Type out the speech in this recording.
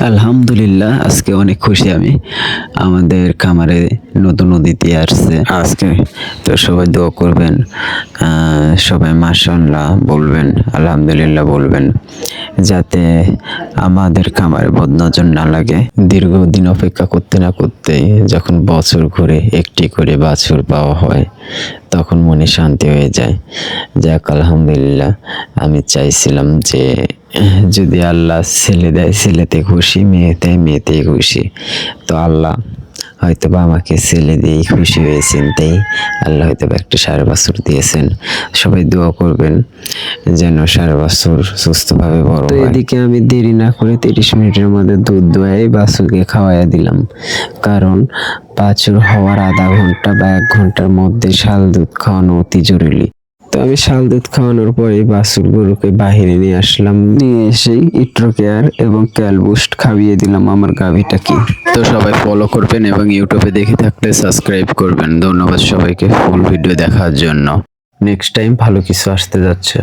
আলহামদুলিল্লাহ, আজকে অনেক খুশি আমি। আমাদের খামারে নতুন অতিথি আসছে আজকে। তো সবাই দোয়া করবেন, সবাই মাশাআল্লাহ বলবেন, আলহামদুলিল্লাহ বলবেন, যাতে আমাদের খামারে বদনজর না লাগে। দীর্ঘদিন অপেক্ষা করতে না করতে যখন বছর ঘুরে একটি করে বাছুর পাওয়া হয়, তখন মনে শান্তি হয়ে যায়। যাক আলহামদুলিল্লাহ, আমি চাইছিলাম যে যদি আল্লাহ ছেলে দেয় ছেলেতে খুশি, মেয়ে দেয় মেয়েতেই খুশি। তো আল্লাহ হয়তো বা আমাকে ছেলে দিয়েই খুশি হয়েছেন, তাই আল্লাহ হয়তো বা একটা ষাঁড় বাছুর দিয়েছেন। সবাই দোয়া করবেন যেন ষাঁড় বাছুর সুস্থভাবে বড় হয়। এদিকে আমি দেরি না করে 30 মিনিটের মধ্যে দুধ দোয়াই বাছুরকে খাওয়াইয়া দিলাম, কারণ বাছুর হওয়ার আধা ঘন্টা বা 1 ঘন্টার মধ্যে শাল দুধ খাওয়ানো অতি জরুরি। তো আমি শাল দুধ খাওয়ানোর পরে বাছুর গরুকে বাহিরে নিয়ে আসলাম, নিয়ে এসেই ইট্রো কেয়ার এবং ক্যালবুস্ট খাইয়ে দিলাম আমার গাভীটাকে। তো সবাই ফলো করবেন এবং ইউটিউবে দেখে থাকলে সাবস্ক্রাইব করবেন। ধন্যবাদ সবাইকে ফুল ভিডিও দেখার জন্য। নেক্সট টাইম ভালো কিছু আসতে যাচ্ছে।